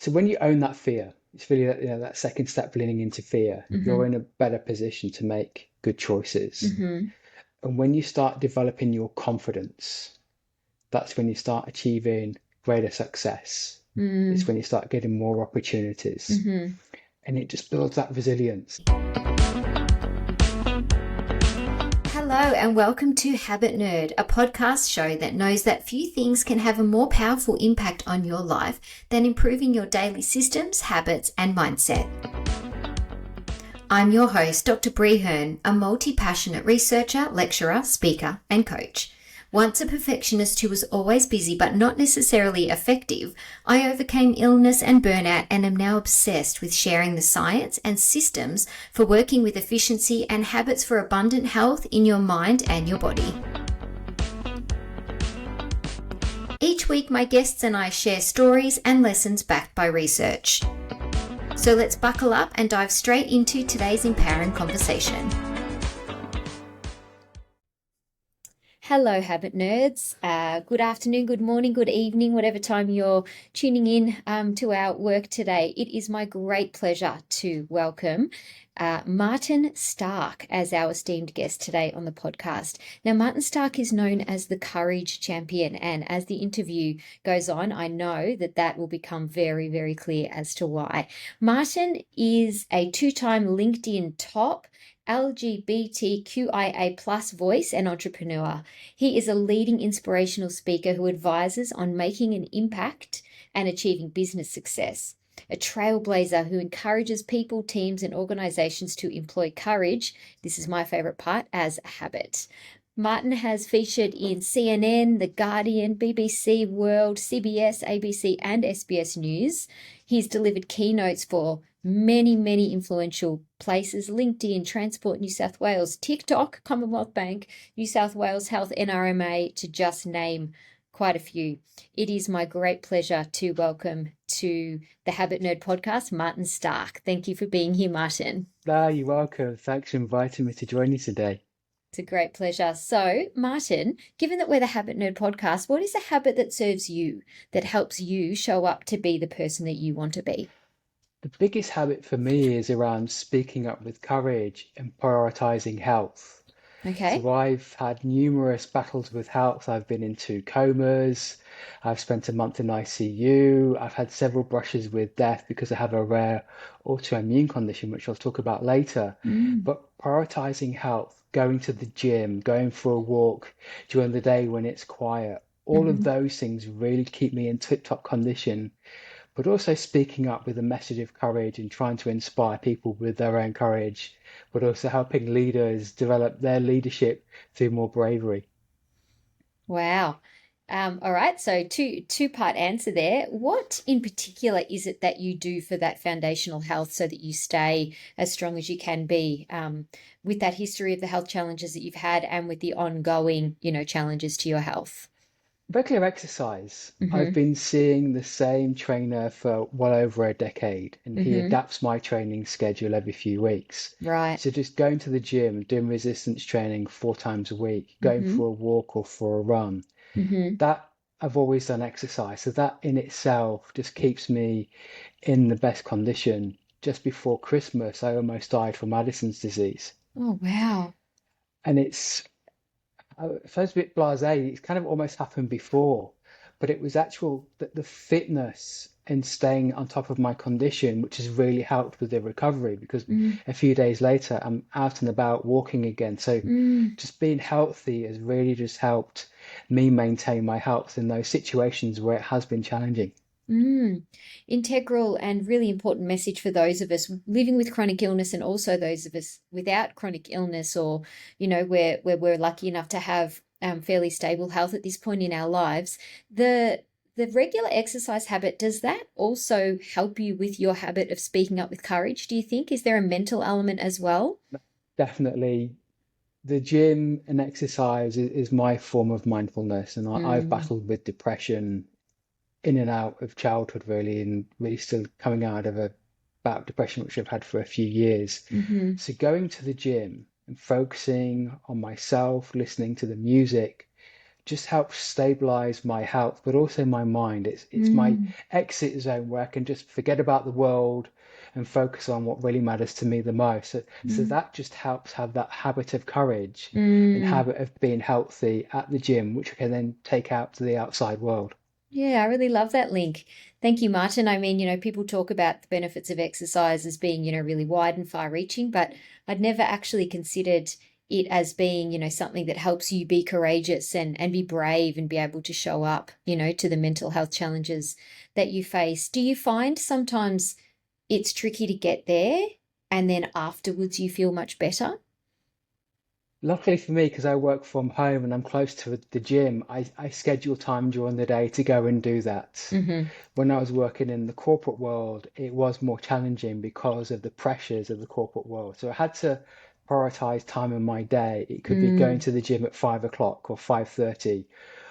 So when you own that fear, it's really that, that second step leaning into fear, Mm-hmm. you're in a better position to make good choices. Mm-hmm. And when you start developing your confidence, that's when you start achieving greater success. It's Mm. when you start getting more opportunities Mm-hmm. and it just builds that resilience. Hello, and welcome to Habit Nerd, a podcast show that knows that few things can have a more powerful impact on your life than improving your daily systems, habits, and mindset. I'm your host, Dr. Bree Hearn, a multi-passionate researcher, lecturer, speaker, and coach. Once a perfectionist who was always busy but not necessarily effective, I overcame illness and burnout and am now obsessed with sharing the science and systems for working with efficiency and habits for abundant health in your mind and your body. Each week, my guests and I share stories and lessons backed by research. So let's buckle up and dive straight into today's empowering conversation. Hello, Habit Nerds. Good afternoon, good morning, good evening, whatever time you're tuning in to our work today. It is my great pleasure to welcome Martin Stark as our esteemed guest today on the podcast. Now, Martin Stark is known as the Courage Champion, and as the interview goes on, I know that that will become very, very clear as to why. Martin is a two-time LinkedIn top LGBTQIA plus voice and entrepreneur. He is a leading inspirational speaker who advises on making an impact and achieving business success. A trailblazer who encourages people, teams, and organizations to employ courage, this is my favorite part, as a habit. Martin has featured in CNN, The Guardian, BBC World, CBS, ABC, and SBS News. He's delivered keynotes for many, many influential places: LinkedIn, Transport New South Wales, TikTok, Commonwealth Bank, New South Wales Health, NRMA, to just name quite a few. It is my great pleasure to welcome to the Habit Nerd podcast, Martin Stark. Thank you for being here, Martin. You're welcome. Thanks for inviting me to join you today. It's a great pleasure. So, Martin, given that we're the Habit Nerd podcast, what is a habit that serves you, that helps you show up to be the person that you want to be? The biggest habit for me is around speaking up with courage and prioritizing health. Okay. So I've had numerous battles with health. I've been into comas. I've spent a month in ICU. I've had several brushes with death because I have a rare autoimmune condition, which I'll talk about later. Mm. But prioritizing health, going to the gym, going for a walk during the day when it's quiet, all of Mm-hmm. those things really keep me in tip-top condition, but also speaking up with a message of courage and trying to inspire people with their own courage, but also helping leaders develop their leadership through more bravery. Wow. All right. So two-part answer there. What in particular is it that you do for that foundational health so that you stay as strong as you can be, with that history of the health challenges that you've had and with the ongoing, challenges to your health? Regular exercise. I've Mm-hmm. been seeing the same trainer for well over a decade, and he Mm-hmm. adapts my training schedule every few weeks. Right. So just going to the gym, doing resistance training 4 times a week, going Mm-hmm. for a walk or for a run, Mm-hmm. that I've always done exercise. So that in itself just keeps me in the best condition. Just before Christmas, I almost died from Addison's disease. Oh, wow. And it sounds a bit blasé. It's kind of almost happened before, but it was actual that the fitness and staying on top of my condition, which has really helped with the recovery because Mm. a few days later I'm out and about walking again. So Mm. just being healthy has really just helped me maintain my health in those situations where it has been challenging. Mm. Integral and really important message for those of us living with chronic illness and also those of us without chronic illness, or, where we're lucky enough to have fairly stable health at this point in our lives. The regular exercise habit, does that also help you with your habit of speaking up with courage, do you think? Is there a mental element as well? Definitely the gym and exercise is my form of mindfulness, and I've Mm. battled with depression in and out of childhood, really, and really still coming out of a bout of depression, which I've had for a few years. Mm-hmm. So going to the gym and focusing on myself, listening to the music, just helps stabilize my health, but also my mind. It's my Mm, exit zone where I can just forget about the world and focus on what really matters to me the most. So mm, that just helps have that habit of courage and mm. habit of being healthy at the gym, which I can then take out to the outside world. Yeah, I really love that link. Thank you, Martin. I mean, people talk about the benefits of exercise as being, really wide and far reaching, but I'd never actually considered it as being, something that helps you be courageous and be brave and be able to show up, to the mental health challenges that you face. Do you find sometimes it's tricky to get there and then afterwards you feel much better? Luckily for me, because I work from home and I'm close to the gym, I schedule time during the day to go and do that. Mm-hmm. When I was working in the corporate world, it was more challenging because of the pressures of the corporate world. So I had to prioritize time in my day. It could be going Mm, to the gym at 5 o'clock or 5:30,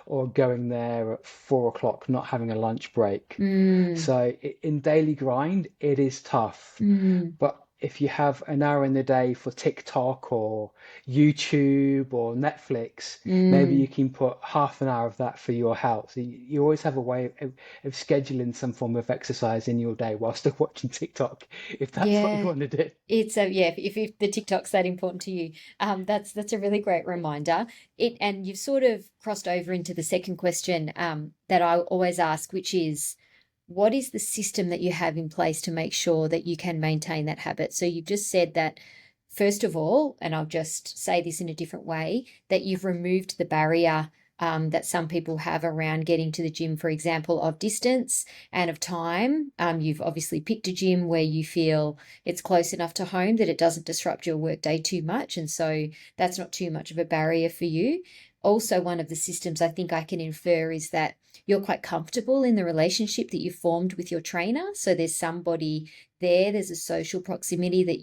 or going there at 4 o'clock, not having a lunch break. mm, So in daily grind, it is tough. mm, But if you have an hour in the day for TikTok or YouTube or Netflix, maybe you mm. can put half an hour of that for your health. So you always have a way of scheduling some form of exercise in your day while still watching TikTok, if that's what you Yeah. want to do. It's a yeah, if the TikTok's that important to you, that's a really great reminder. And you've sort of crossed over into the second question that I always ask, which is, what is the system that you have in place to make sure that you can maintain that habit? So you've just said that, first of all, and I'll just say this in a different way, that you've removed the barrier that some people have around getting to the gym, for example, of distance and of time. You've obviously picked a gym where you feel it's close enough to home that it doesn't disrupt your workday too much. And so that's not too much of a barrier for you. Also, one of the systems I think I can infer is that you're quite comfortable in the relationship that you formed with your trainer. So there's somebody there, there's a social proximity that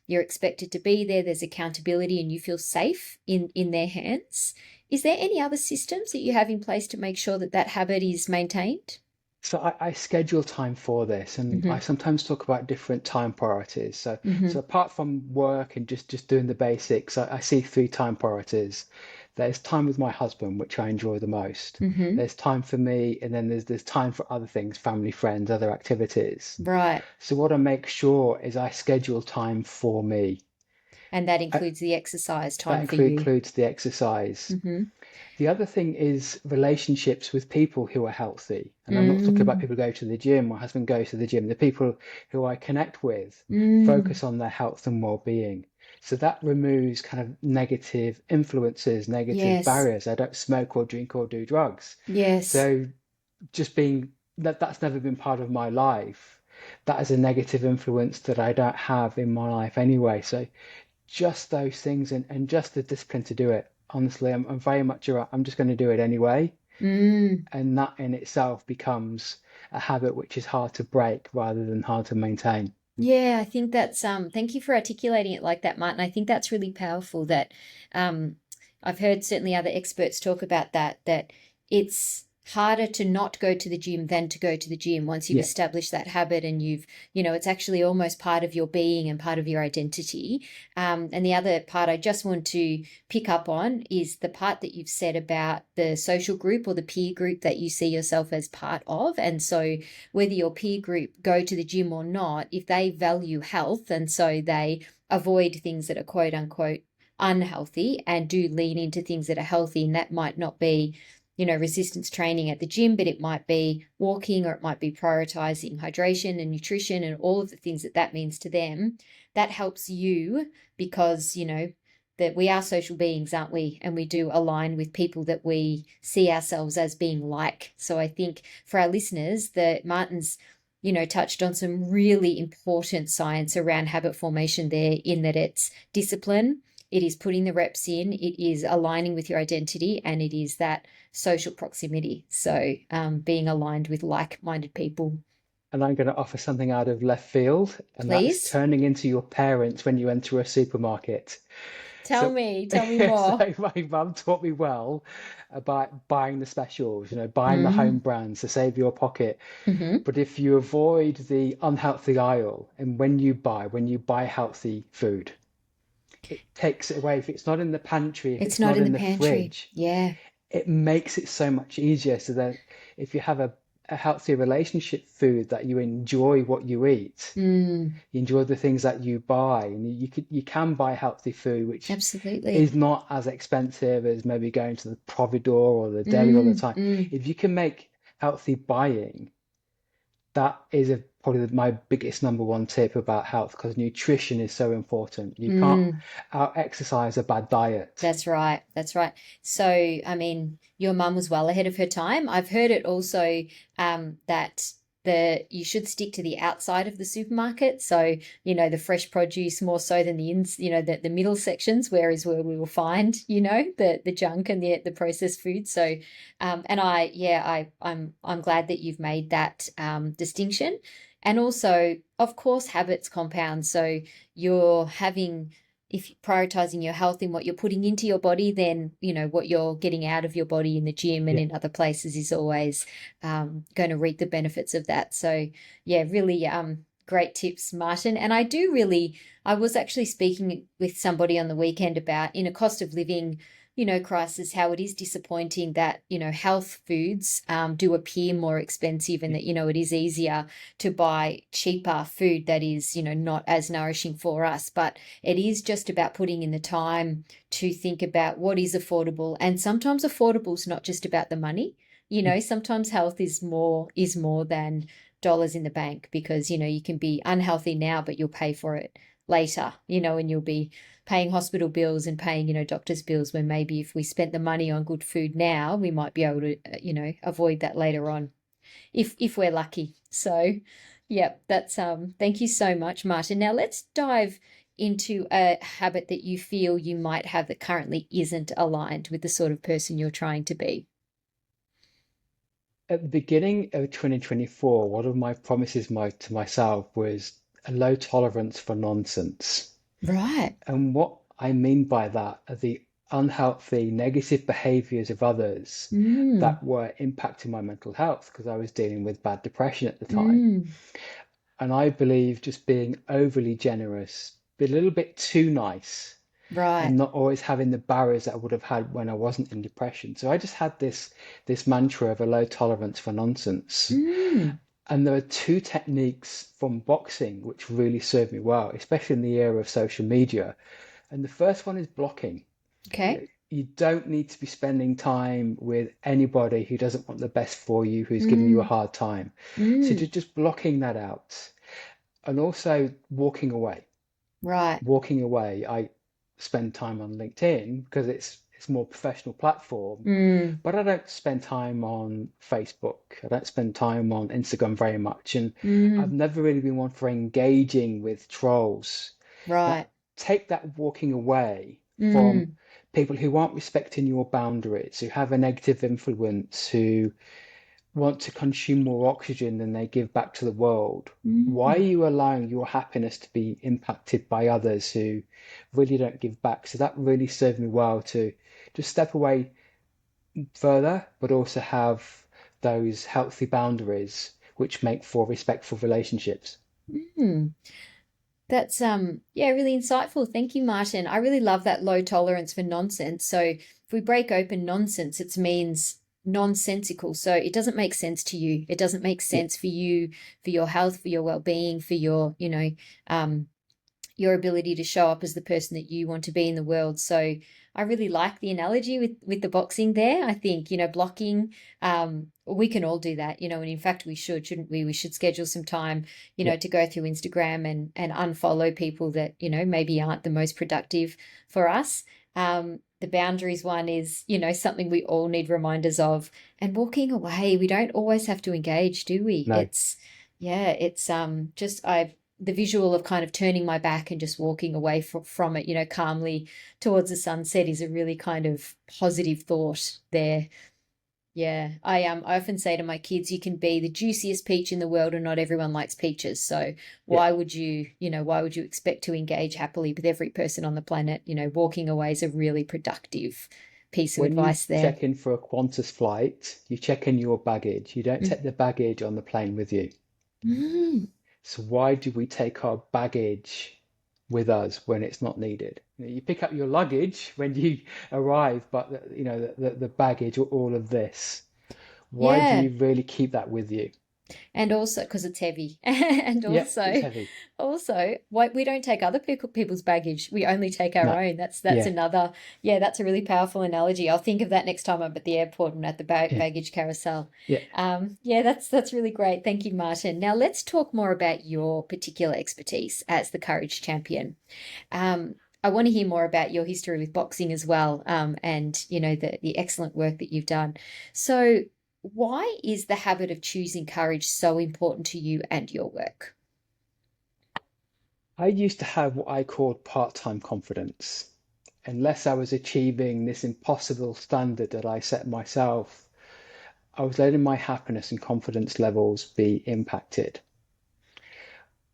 you're expected to be there, there's accountability and you feel safe in their hands. Is there any other systems that you have in place to make sure that that habit is maintained? So I schedule time for this, and I Mm-hmm. sometimes talk about different time priorities. So Mm-hmm. apart from work and just doing the basics, I see three time priorities. There's time with my husband, which I enjoy the most. Mm-hmm. There's time for me, and then there's time for other things, family, friends, other activities. Right. So what I make sure is I schedule time for me. And that Uh, includes the exercise That time for you. includes the exercise. Mm-hmm. The other thing is relationships with people who are healthy. And I'm not talking about Mm, people who go to the gym. My husband goes to the gym. The people who I connect with mm, focus on their health and well-being. So that removes kind of negative influences, negative yes. barriers. I don't smoke or drink or do drugs. Yes. So just being that's never been part of my life. That is a negative influence that I don't have in my life anyway. So just those things and just the discipline to do it. Honestly, I'm very much I'm just going to do it anyway. Mm. And that in itself becomes a habit which is hard to break rather than hard to maintain. Yeah, I think that's thank you for articulating it like that, Martin. I think that's really powerful that um I've heard certainly other experts talk about that it's harder to not go to the gym than to go to the gym once you've Yeah. established that habit and it's actually almost part of your being and part of your identity. And the other part I just want to pick up on is the part that you've said about the social group or the peer group that you see yourself as part of. And so whether your peer group go to the gym or not, if they value health and so they avoid things that are quote unquote unhealthy and do lean into things that are healthy, and that might not be resistance training at the gym, but it might be walking or it might be prioritizing hydration and nutrition and all of the things that that means to them. That helps you because, that we are social beings, aren't we? And we do align with people that we see ourselves as being like. So I think for our listeners, that Martin's, touched on some really important science around habit formation there, in that it's discipline, it is putting the reps in, it is aligning with your identity, and it is that social proximity. So being aligned with like-minded people. And I'm going to offer something out of left field, and that's Please turning into your parents when you enter a supermarket. So, tell me more. so my mum taught me well about buying the specials, buying the home Mm, brands to save your pocket. hmm. But if you avoid the unhealthy aisle, and when you buy healthy food, it takes it away. If it's not in the pantry, if It's it's not not in the in the pantry. fridge, Yeah. it makes it so much easier. So that if you have a healthy relationship food that you enjoy what you eat, Mm, you enjoy the things that you buy, and you can buy healthy food, which absolutely. is not as expensive as maybe going to the Providor or the deli all the Mm, time. mm, If you can make healthy buying, that is probably my biggest number one tip about health because nutrition is so important. You can't mm. out exercise a bad diet. That's right. That's right. So, I mean, your mum was well ahead of her time. I've heard it also that you should stick to the outside of the supermarket. So, the fresh produce more so than the middle sections, where is where we will find, the junk and the processed food. So, and I'm glad that you've made that distinction. And also, of course, habits compound. So you're having if you're prioritizing your health in what you're putting into your body, then what you're getting out of your body in the gym and Yeah. in other places is always going to reap the benefits of that. So yeah, really great tips, Martin. And I was actually speaking with somebody on the weekend about in a cost of living crisis, how it is disappointing that, health foods do appear more expensive and that, it is easier to buy cheaper food that is, not as nourishing for us. But it is just about putting in the time to think about what is affordable. And sometimes affordable is not just about the money. Sometimes health is more than dollars in the bank because, you can be unhealthy now, but you'll pay for it later, and you'll be paying hospital bills and paying, doctor's bills when maybe if we spent the money on good food now, we might be able to, avoid that later on if we're lucky. So, yeah, that's thank you so much, Martin. Now let's dive into a habit that you feel you might have that currently isn't aligned with the sort of person you're trying to be. At the beginning of 2024, one of my promises to myself was a low tolerance for nonsense. Right. And what I mean by that are the unhealthy, negative behaviors of others Mm, that were impacting my mental health because I was dealing with bad depression at the time. mm, And I believe just being overly generous, be a little bit too nice, right. and not always having the barriers that I would have had when I wasn't in depression. So I just had this mantra of a low tolerance for nonsense. Mm, And there are two techniques from boxing which really served me well, especially in the era of social media. And the first one is blocking. okay. You don't need to be spending time with anybody who doesn't want the best for you, who's giving you a Mm, hard time. So mm, just blocking that out. And also walking away. right. Walking away, I spend time on LinkedIn because it's more professional platform, Mm, but I don't spend time on Facebook. I don't spend time on Instagram very much, and I've mm, never really been one for engaging with trolls. Now, right. take that walking away from Mm, people who aren't respecting your boundaries, who have a negative influence, who want to consume more oxygen than they give back to the world. Why are mm, you allowing your happiness to be impacted by others who really don't give back? So that really served me well to just step away further, but also have those healthy boundaries which make for respectful relationships. mm. That's yeah, really insightful. Thank you, Martin. I really love that low tolerance for nonsense. So if we break open nonsense, it means nonsensical. So it doesn't make sense to you. It doesn't make Yeah. sense for you, for your health, for your well-being, for your ability to show up as the person that you want to be in the world. So I really like the analogy with the boxing there. I think, blocking, we can all do that, and in fact we should, shouldn't we? We should schedule some time, Yeah. to go through Instagram and unfollow people that, maybe aren't the most productive for us. The boundaries one is, something we all need reminders of. And walking away, we don't always have to engage, do we? No. It's just I've the visual of kind of turning my back and just walking away from it, calmly towards the sunset is a really kind of positive thought there. Yeah, I often say to my kids, you can be the juiciest peach in the world, and not everyone likes peaches. So Yeah. why would you expect to engage happily with every person on the planet? Walking away is a really productive piece of When you advice there. check in for a Qantas flight, you check in your baggage. You don't Mm. take the baggage on the plane with you. Mm. So why do we take our baggage with us when it's not needed? You pick up your luggage when you arrive, but the baggage, all of this. Why do Yeah. you really keep that with you? And also because it's heavy. And Yeah, it's also, heavy. why we don't take other people's baggage. We only take our No, own. That's yeah, another, yeah, that's a really powerful analogy. I'll think of that next time I'm at the airport and at the yeah, baggage carousel. yeah. Yeah, that's really great. Thank you, Martin. Now let's talk more about your particular expertise as the courage champion. I want to hear more about your history with boxing as well, and the excellent work that you've done. So, why is the habit of choosing courage so important to you and your work? I used to have what I called part-time confidence. Unless I was achieving this impossible standard that I set myself, I was letting my happiness and confidence levels be impacted.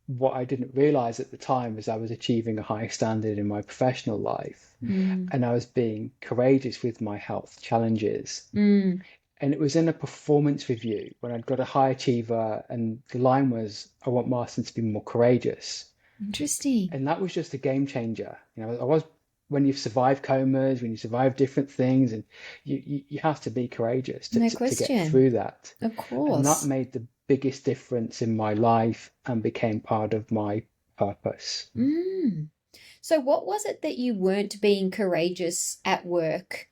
What I didn't realize at the time is I was achieving a high standard in my professional life Mm, and I was being courageous with my health challenges. mm, And it was in a performance review when I'd got a high achiever, and the line was, I want Martin to be more courageous. interesting. And that was just a game changer. I was when you've survived comas, when you survive different things, and you have to be courageous No to get question. through that. Of And that course. made the biggest difference in my life and became part of my purpose. Mm. So, what was it that you weren't being courageous at work?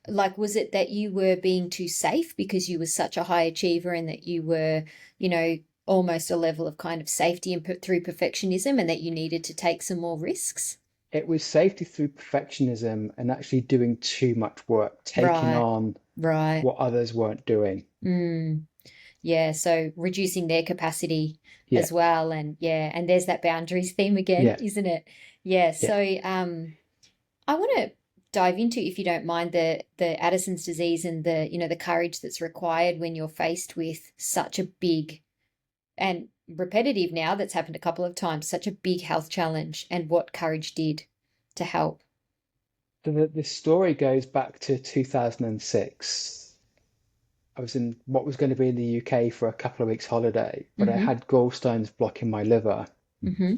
Like, was it that you were being too safe because you were such a high achiever and that you were, you know, almost a level of kind of safety and put through perfectionism and that you needed to take some more risks? It was safety through perfectionism and actually doing too much work, taking Right, on right. what others weren't doing. Mm. Yeah, so reducing their capacity Yeah, as well. And yeah, and there's that boundaries theme again, yeah, isn't it? Yeah, yeah. so I want to dive into, if you don't mind, the Addison's disease and the courage that's required when you're faced with such a big and repetitive, now that's happened a couple of times, such a big health challenge, and what courage did to help. So the story goes back to 2006. I was in what was going to be in the UK for a couple of weeks holiday, but I Mm-hmm. had gallstones blocking my liver Mm-hmm.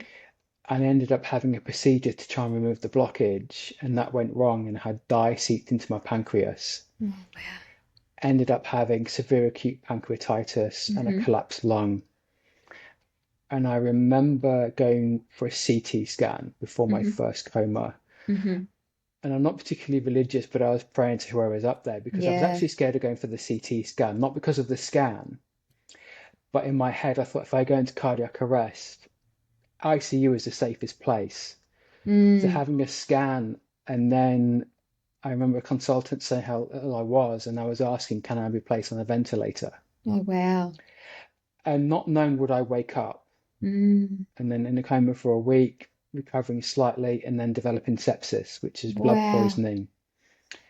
and I ended up having a procedure to try and remove the blockage, and that went wrong and I had dye seeped into my pancreas. Oh, wow. Ended up having severe acute pancreatitis and a Mm-hmm. collapsed lung. And I remember going for a CT scan before my Mm-hmm. first coma. Mm-hmm. And I'm not particularly religious, but I was praying to whoever was up there because I was Yeah. actually scared of going for the CT scan, not because of the scan, but in my head, I thought if I go into cardiac arrest, ICU is the safest place. So Mm. having a scan, and then I remember a consultant saying how ill I was, and I was asking, can I be placed on a ventilator? Oh, wow. And not knowing would I wake up, Mm. and then in a coma for a week, recovering slightly, and then developing sepsis, which is blood Wow. poisoning.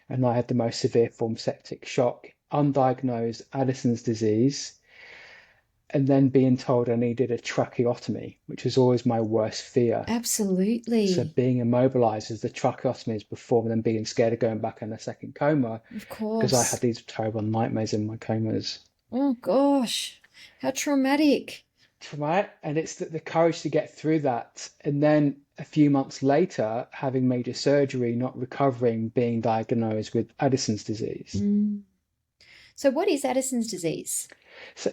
And I had the most severe form septic shock, undiagnosed Addison's disease, and then being told I needed a tracheotomy, which was always my worst fear. So Absolutely. being immobilized as the tracheotomies before then being scared of going back in a second coma Of because I had course. these terrible nightmares in my comas. Oh gosh. How traumatic. Right? And it's the courage to get through that. And then a few months later, having major surgery, not recovering, being diagnosed with Addison's disease. Mm. So what is Addison's disease? So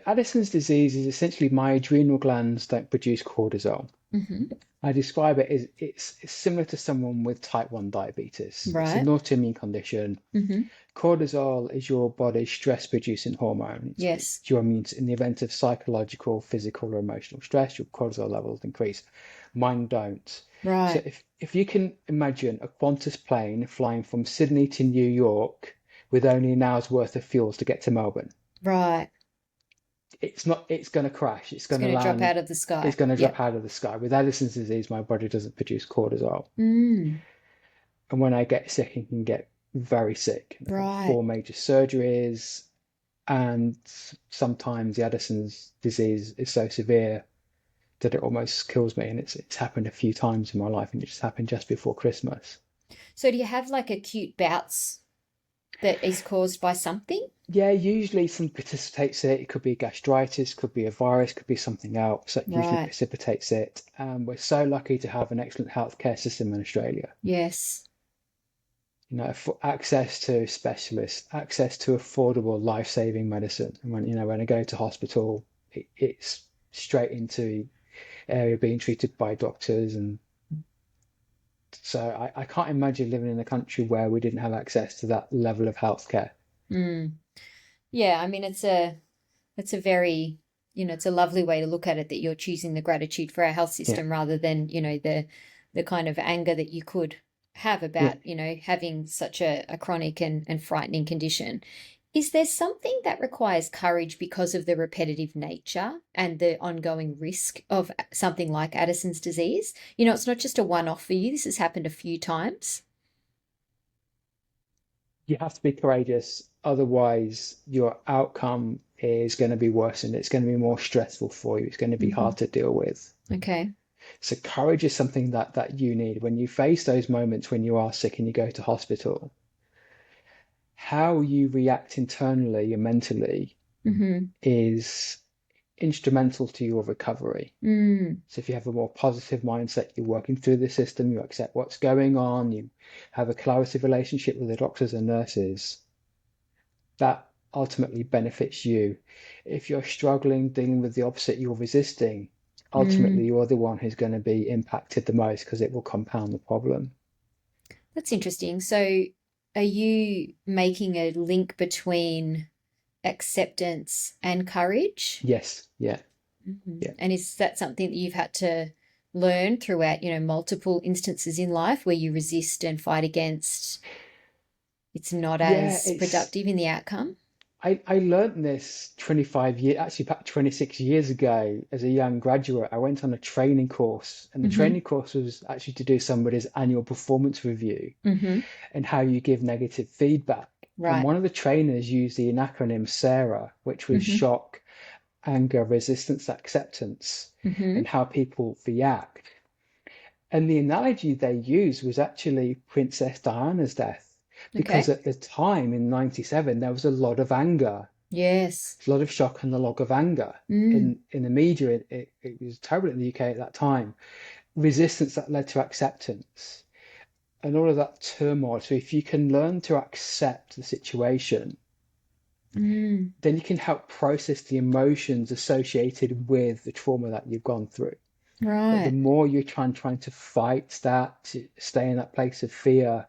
Addison's disease is essentially my adrenal glands don't produce cortisol. Hmm. I describe it as it's similar to someone with type 1 diabetes. It's an Right. autoimmune condition. Hmm. Cortisol is your body's stress producing hormone. Yes. It's your immune, in the event of psychological, physical, or emotional stress, your cortisol levels increase. Mine don't. So Right. if you can imagine a Qantas plane flying from Sydney to New York with only an hour's worth of fuels to get to Melbourne, Right. it's going to crash. It's It's going to going to drop land. out of the It's sky. going to Yep. drop out of the sky. With Addison's disease, my body doesn't produce cortisol. Mm. And when I get sick, it can get very sick. I've had Right. 4 major surgeries, and sometimes the Addison's disease is so severe that it almost kills me. And it's happened a few times in my life, and it just happened just before Christmas. So do you have like acute bouts? that is caused by something? Yeah, usually something precipitates it. It could be gastritis, could be a virus, could be something else that usually Right. precipitates it. We're so lucky to have an excellent healthcare system in Australia. Yes. For access to specialists, access to affordable life-saving medicine. And when I go to hospital, it's straight into area being treated by doctors. And so I can't imagine living in a country where we didn't have access to that level of healthcare. Mm. Yeah, I mean it's a very, it's a lovely way to look at it that you're choosing the gratitude for our health Yeah, system rather than, the kind of anger that you could have yeah. about, having such a chronic and frightening condition. Is there something that requires courage because of the repetitive nature and the ongoing risk of something like Addison's disease? It's not just a one-off for you. This has happened a few times. You have to be courageous, otherwise your outcome is going to be worse and it's going to be more stressful for you. It's going to be Hmm. hard to deal with. Okay. So courage is something that you need when you face those moments when you are sick and you go to hospital. How you react internally and mentally Mm-hmm. is instrumental to your recovery. Mm. So if you have a more positive mindset, you're working through the system, you accept what's going on, you have a collaborative relationship with the doctors and nurses, that ultimately benefits you. If you're struggling, dealing with the opposite, you're resisting, ultimately Mm. you're the one who's going to be impacted the most because it will compound the problem. That's interesting. So, are you making a link between acceptance and courage? Yes, yeah, Mhm. yeah. And is that something that you've had to learn throughout, multiple instances in life where you resist and fight against, it's not Yeah, as productive in the outcome? I learned this 25 years, actually about 26 years ago as a young graduate. I went on a training course, and the Mm-hmm. training course was actually to do somebody's annual performance review Mm-hmm. and how you give negative feedback. And Right. one of the trainers used the acronym SARA, which was Mm-hmm. shock, anger, resistance, acceptance, Mm-hmm. and how people react. And the analogy they used was actually Princess Diana's death, because Okay. at the time in 97, there was a lot of anger, Yes. a lot of shock and a lot of anger. Mm. In the media, it was terrible in the UK at that time. Resistance that led to acceptance and all of that turmoil. So if you can learn to accept the situation, Mm. then you can help process the emotions associated with the trauma that you've gone through. But the Right. more you're trying to fight that, to stay in that place of fear,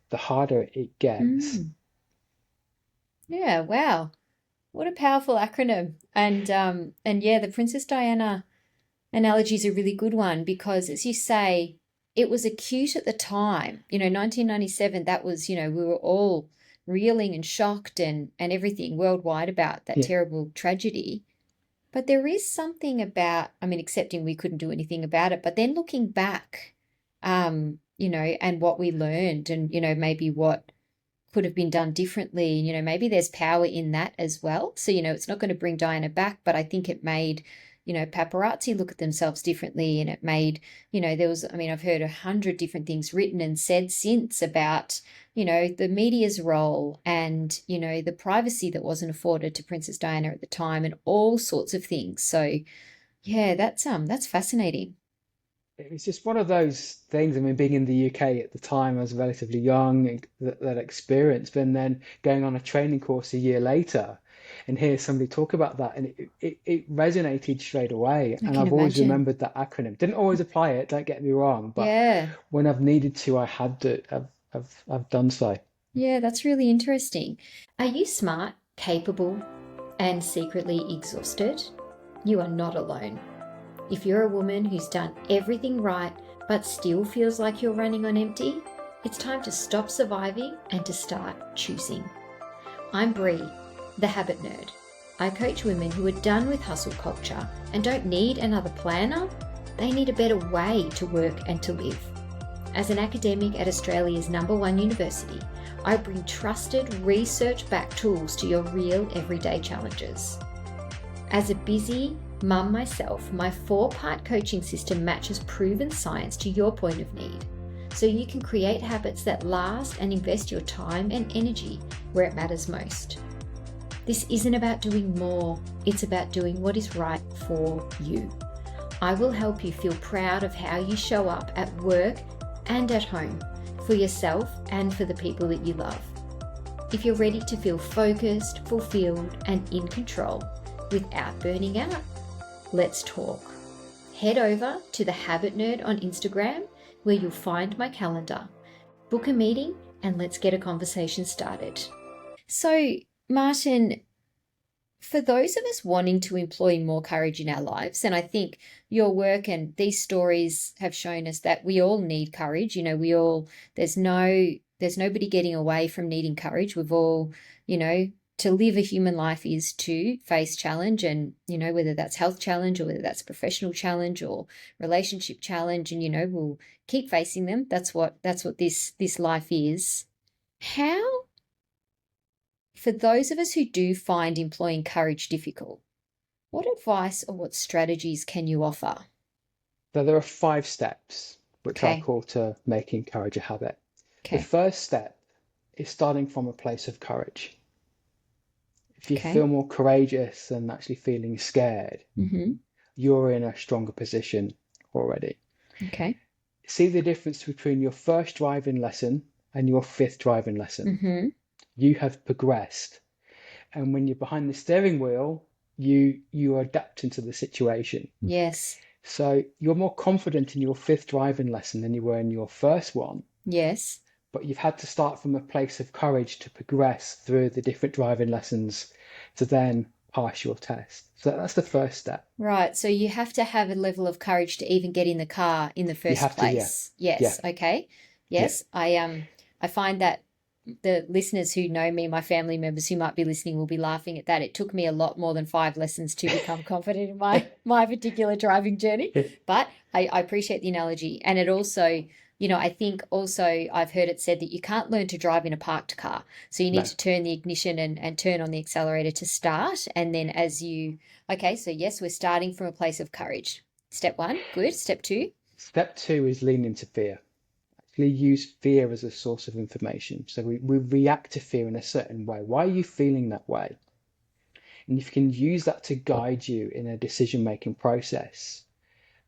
the harder it gets. Mm. Yeah. Wow. What a powerful acronym. And yeah, the Princess Diana analogy is a really good one because, as you say, it was acute at the time. 1997, that was, we were all reeling and shocked and everything worldwide about that Yeah, terrible tragedy. But there is something about, I mean, accepting we couldn't do anything about it, but then looking back, and what we learned and, maybe what could have been done differently. Maybe there's power in that as well. So, it's not going to bring Diana back, but I think it made, paparazzi look at themselves differently. And it made, there was, I mean, I've heard 100 different things written and said since about, the media's role and, the privacy that wasn't afforded to Princess Diana at the time and all sorts of things. So, yeah, that's fascinating. it was just one of those things. I mean, being in the UK at the time, I was relatively young, and that experience, but then going on a training course a year later and hear somebody talk about that, and it resonated straight away. I And can I've always imagine. remembered that acronym. Didn't always apply it, don't get me wrong, but Yeah. when I've needed to, I had to. I've done so. Yeah, that's really interesting. Are you smart, capable, and secretly exhausted? You are not alone. If you're a woman who's done everything right but still feels like you're running on empty, it's time to stop surviving and to start choosing. I'm Bree, the habit nerd. I coach women who are done with hustle culture and don't need another planner. They need a better way to work and to live. As an academic at Australia's #1 university, I bring trusted, research-backed tools to your real everyday challenges. As a busy mum myself, my 4-part coaching system matches proven science to your point of need. so you can create habits that last and invest your time and energy where it matters most. This isn't about doing more, it's about doing what is right for you. I will help you feel proud of how you show up at work and at home, for yourself and for the people that you love. If you're ready to feel focused, fulfilled, and in control without burning out, let's talk. Head over to The Habit Nerd on Instagram, where you'll find my calendar. Book a meeting and let's get a conversation started. So, Martin, for those of us wanting to employ more courage in our lives, and I think your work and these stories have shown us that we all need courage. There's nobody getting away from needing courage. We've all, to live a human life is to face challenge, and, whether that's health challenge or whether that's professional challenge or relationship challenge, and, we'll keep facing them. That's what this life is. How, for those of us who do find employing courage difficult, what advice or what strategies can you offer? So there are 5 steps which I Okay. call to making courage a habit. The Okay. first step is starting from a place of courage. If you Okay. feel more courageous than actually feeling scared, Mm-hmm. you're in a stronger position already. Okay. See the difference between your first driving lesson and your 5th driving lesson. Mm-hmm. You have progressed. And when you're behind the steering wheel, you are adapting to the situation. Yes. So you're more confident in your 5th driving lesson than you were in your first one. Yes. But you've had to start from a place of courage to progress through the different driving lessons to then pass your test. So that's the first step. Right. So you have to have a level of courage to even get in the car in the You first have to, yeah. place. Yes. Yeah. Okay. Yeah. Yes. I find that the listeners who know me, my family members who might be listening, will be laughing at that. It took me a lot more than 5 lessons to become confident in my particular driving journey. But I appreciate the analogy. And it also, I think also I've heard it said that you can't learn to drive in a parked car. So you need No. to turn the ignition and turn on the accelerator to start. And then so yes, we're starting from a place of courage. Step 1, good. Step 2. Step 2 is lean into fear. Actually use fear as a source of information. So we react to fear in a certain way. Why are you feeling that way? And if you can use that to guide you in a decision-making process,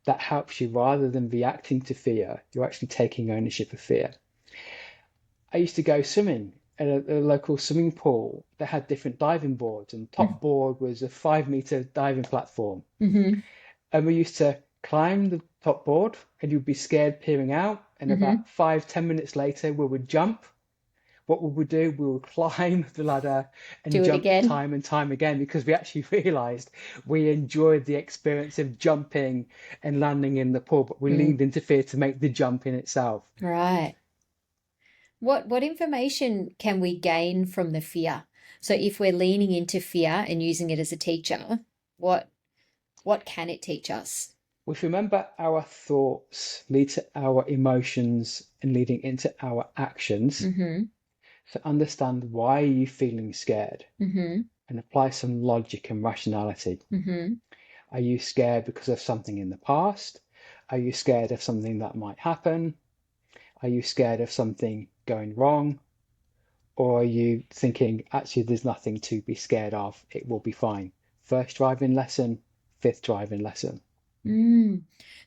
that helps you. Rather than reacting to fear, you're actually taking ownership of fear. I used to go swimming at a local swimming pool that had different diving boards, and top board was a 5-meter diving platform. Mm-hmm. And we used to climb the top board, and you'd be scared peering out. And about 5-10 minutes later, we would jump. What we would do, we would climb the ladder and Do it jump again. time and time again, because we actually realized we enjoyed the experience of jumping and landing in the pool, but we leaned into fear to make the jump in itself. Right. What information can we gain from the fear? So if we're leaning into fear and using it as a teacher, what can it teach us? Well, if you remember, our thoughts lead to our emotions and leading into our actions. Mm-hmm. So understand, why are you feeling scared? Mm-hmm. And apply some logic and rationality. Mm-hmm. Are you scared because of something in the past? Are you scared of something that might happen? Are you scared of something going wrong? Or are you thinking, actually, there's nothing to be scared of, it will be fine? First driving lesson, 5th driving lesson.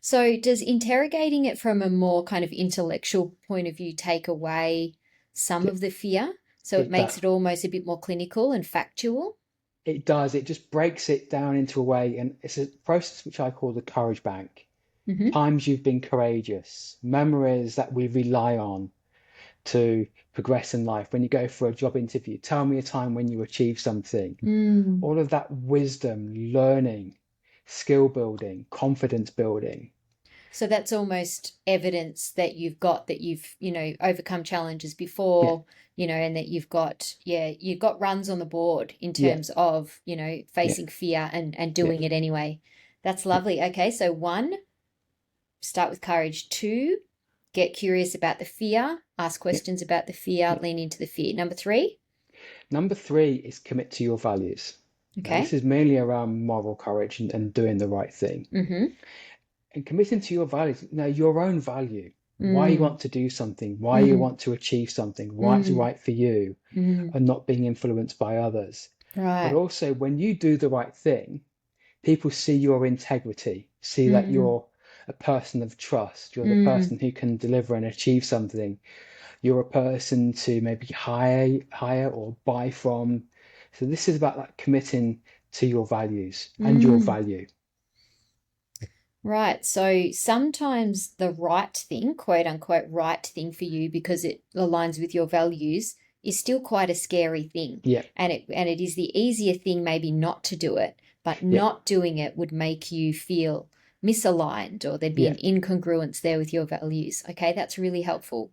So does interrogating it from a more kind of intellectual point of view take away some of the fear? So it makes it almost a bit more clinical and factual? It does. It just breaks it down into a way, and it's a process which I call the courage bank. Times you've been courageous, memories that we rely on to progress in life. When you go for a job interview, tell me a time when you achieved something. All of that wisdom, learning, skill building, confidence building. So that's almost evidence that you've overcome challenges before, and that you've got runs on the board in terms of, facing fear and doing it anyway. That's lovely. Okay, so 1, start with courage. 2, get curious about the fear, ask questions about the fear, lean into the fear. Number 3? Number 3 is commit to your values. Okay. Now, this is mainly around moral courage and doing the right thing. And committing to your values, your own value. why you Mm, want to do something, why you mm, want to achieve something, why it's mm, right for you, mm. and not being influenced by others. But Right. also, when you do the right thing, people see your integrity, see that Mm, you're a person of trust, you're the mm. person who can deliver and achieve something. You're a person to maybe hire or buy from. So this is about like committing to your values and your Mm. value. Right. So sometimes the right thing, quote unquote, right thing for you because it aligns with your values is still quite a scary thing. Yeah, And it is the easier thing maybe not to do it, but yeah, not doing it would make you feel misaligned or there'd be yeah. an incongruence there with your values. Okay, that's really helpful.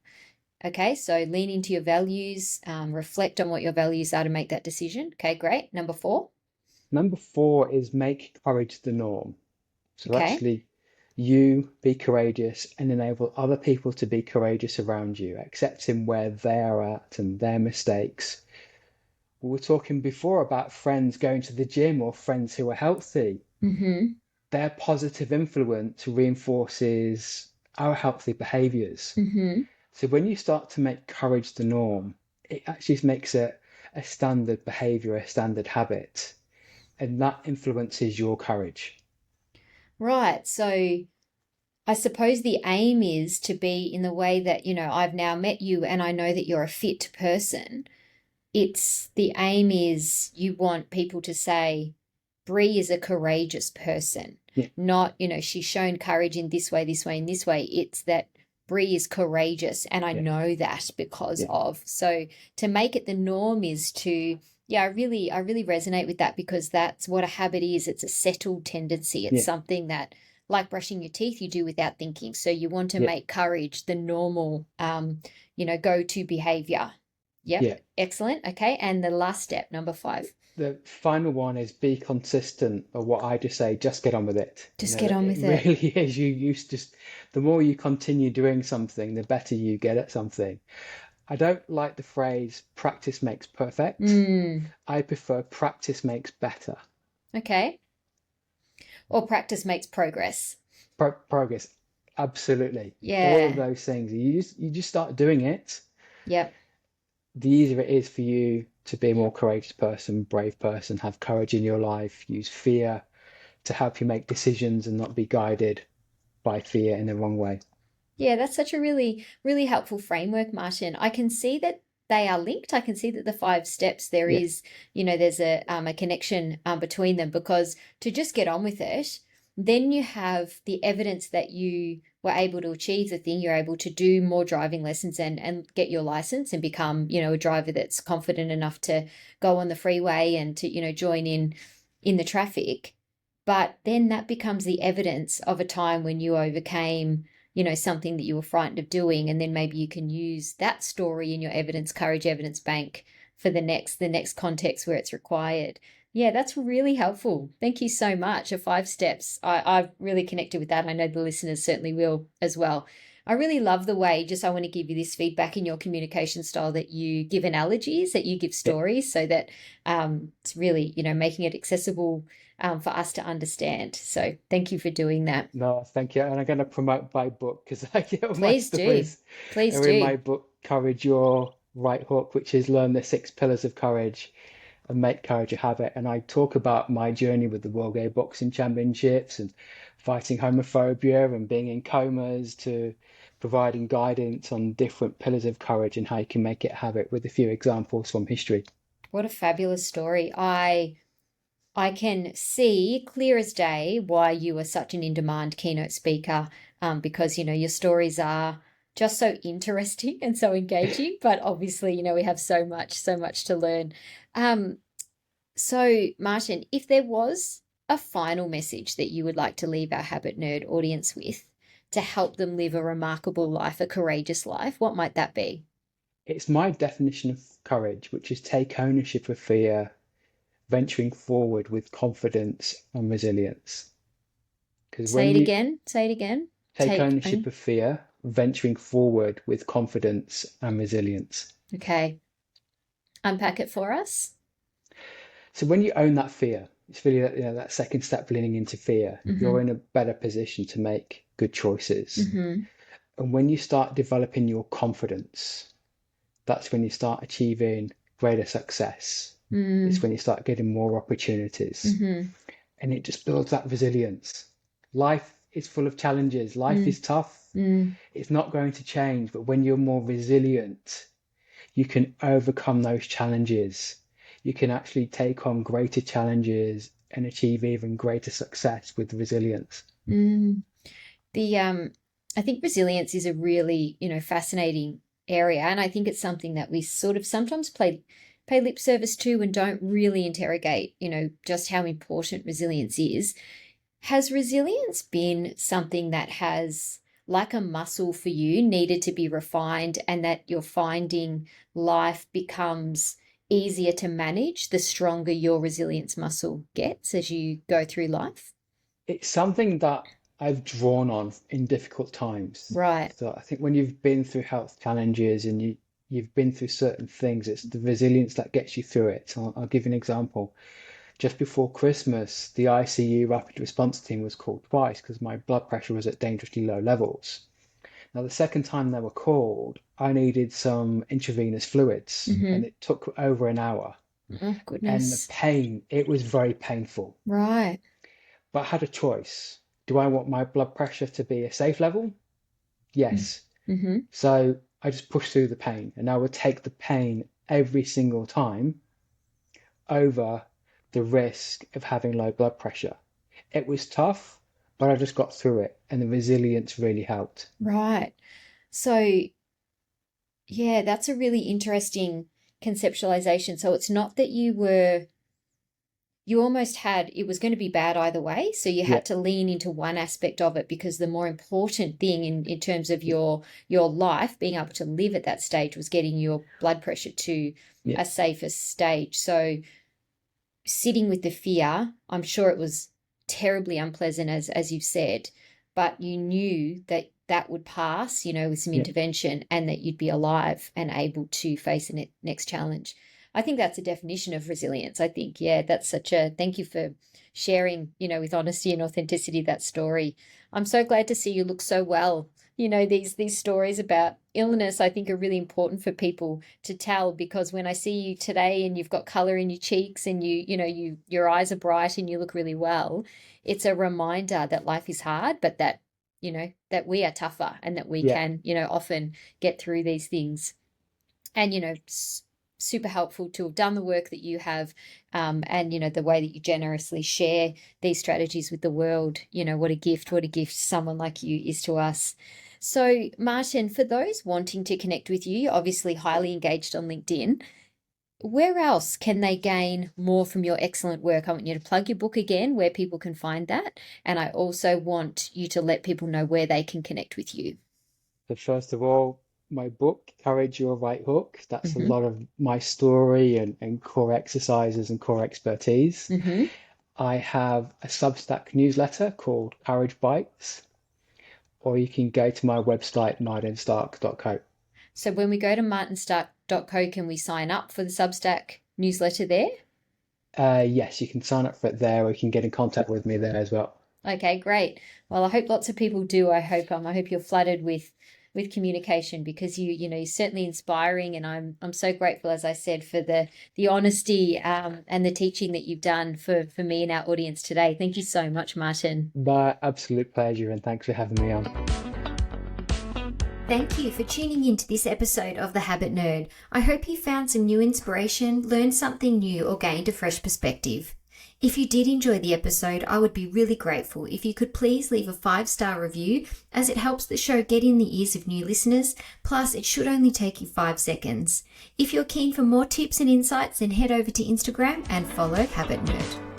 Okay, so lean into your values, reflect on what your values are to make that decision. Okay, great. Number four. Number four is make courage the norm. So Okay. actually, you be courageous and enable other people to be courageous around you, accepting where they are at and their mistakes. We were talking before about friends going to the gym or friends who are healthy. Mm-hmm. Their positive influence reinforces our healthy behaviors. Mm-hmm. So when you start to make courage the norm, it actually makes it a standard behavior, a standard habit, and that influences your courage. Right. So I suppose the aim is to be in the way that, I've now met you and I know that you're a fit person. It's the aim is you want people to say, Bree is a courageous person, Yeah, not, she's shown courage in this way, and this way. It's that Bree is courageous, and I yeah, know that because yeah, of. So to make it the norm is to, yeah, I really resonate with that because that's what a habit is. It's a settled tendency. It's yeah, something that, like brushing your teeth, you do without thinking. So you want to yeah, make courage the normal, go-to behavior. Yep, yeah. excellent. Okay, and the last step, number five. The final one is be consistent, or what I just say, just get on with it. You Just know, get on it with it. really is. You used just the more you continue doing something, the better you get at something. I don't like the phrase practice makes perfect. Mm, I prefer practice makes better. okay. Or practice makes progress. Progress, absolutely. All of Yeah. those things. You just start doing it, Yep. the easier it is for you to be a more courageous person, brave person, have courage in your life, use fear to help you make decisions and not be guided by fear in the wrong way. Yeah, that's such a really, really helpful framework, Martin. I can see that they are linked. I can see that the five steps there Yeah, is, there's a connection between them because to just get on with it, then you have the evidence that you were able to achieve the thing. You're able to do more driving lessons and get your license and become, a driver that's confident enough to go on the freeway and to, join in the traffic. But then that becomes the evidence of a time when you overcame something that you were frightened of doing, and then maybe you can use that story in your courage evidence bank for the next context where it's required. Yeah, that's really helpful. Thank you so much. The five steps. I've really connected with that. I know the listeners certainly will as well. I really love the way, just I want to give you this feedback in your communication style that you give analogies, that you give yeah. stories so that it's really, making it accessible for us to understand. So thank you for doing that. No, thank you. And I'm going to promote my book because I get all my Please do. stories Please are in do. my book, Courage Your Right Hook, which is Learn the Six Pillars of Courage and Make Courage a Habit. And I talk about my journey with the World Gay Boxing Championships and fighting homophobia and being in comas to providing guidance on different pillars of courage and how you can make it a habit with a few examples from history. What a fabulous story. I can see clear as day why you are such an in-demand keynote speaker, because your stories are just so interesting and so engaging. But obviously, we have so much to learn. Um, so Martin, if there was a final message that you would like to leave our Habit Nerd audience with to help them live a remarkable life, a courageous life, what might that be? It's my definition of courage, which is take ownership of fear, venturing forward with confidence and resilience. Because Say when it you again. Say it again. take Take ownership own. of fear, venturing forward with confidence and resilience. Okay. Unpack it for us. So when you own that fear, it's really that, that second step leaning into fear, you're Mm-hmm. in a better position to make good choices. Mm-hmm. And when you start developing your confidence, that's when you start achieving greater success. It's Mm, when you start getting more opportunities. mm-hmm, And it just builds that resilience. Life is full of challenges. Life mm, is tough. mm, It's not going to change. But when you're more resilient, you can overcome those challenges. You can actually take on greater challenges and achieve even greater success with resilience. mm. The I think resilience is a really, fascinating area, and I think it's something that we sort of sometimes pay lip service to and don't really interrogate, just how important resilience is. Has resilience been something that has, like a muscle for you, needed to be refined, and that you're finding life becomes easier to manage the stronger your resilience muscle gets as you go through life? It's something that I've drawn on in difficult times. Right. So I think when you've been through health challenges and you've been through certain things, it's the resilience that gets you through it. So I'll give you an example. Just before Christmas, the ICU rapid response team was called twice because my blood pressure was at dangerously low levels. Now, the second time they were called, I needed some intravenous fluids and Mm-hmm. it took over an hour. Oh, And the goodness. pain, it was very painful. Right. But I had a choice. Do I want my blood pressure to be a safe level? Yes. Mm-hmm. So I just pushed through the pain and I would take the pain every single time over the risk of having low blood pressure. It was tough, but I just got through it and the resilience really helped. Right. So, yeah, that's a really interesting conceptualization. So it's not that you almost had, it was going to be bad either way. So you Yeah, had to lean into one aspect of it, because the more important thing in terms of your life, being able to live at that stage, was getting your blood pressure to yeah, a safer stage. So sitting with the fear, I'm sure it was terribly unpleasant, as you've said, but you knew that that would pass, with some yeah, intervention, and that you'd be alive and able to face the next challenge. I think that's a definition of resilience. I think, yeah, that's such a thank you for sharing, with honesty and authenticity, that story. I'm so glad to see you look so well. These stories about illness, I think, are really important for people to tell, because when I see you today and you've got color in your cheeks and your eyes are bright and you look really well, it's a reminder that life is hard, but that we are tougher, and that we yeah, can, often get through these things. And super helpful to have done the work that you have, and the way that you generously share these strategies with the world. What a gift someone like you is to us. So, Martin, for those wanting to connect with you, you're obviously highly engaged on LinkedIn. Where else can they gain more from your excellent work? I want you to plug your book again, where people can find that. And I also want you to let people know where they can connect with you. So first of all, my book, Courage Your Right Hook, that's a Mm-hmm. lot of my story and core exercises and core expertise. Mm-hmm. I have a Substack newsletter called Courage Bites, or you can go to my website, martinstark.co. So when we go to martinstark.co, can we sign up for the Substack newsletter there? Yes, you can sign up for it there, or you can get in contact with me there as well. Okay, great. Well, I hope lots of people do. I hope you're flooded with communication, because you're certainly inspiring, and I'm so grateful, as I said, for the honesty, and the teaching that you've done for me and our audience today. Thank you so much, Martin. My absolute pleasure, and thanks for having me on. Thank you for tuning in to this episode of The Habit Nerd. I hope you found some new inspiration, learned something new, or gained a fresh perspective. If you did enjoy the episode, I would be really grateful if you could please leave a 5-star review, as it helps the show get in the ears of new listeners, plus it should only take you 5 seconds. If you're keen for more tips and insights, then head over to Instagram and follow Habit Nerd.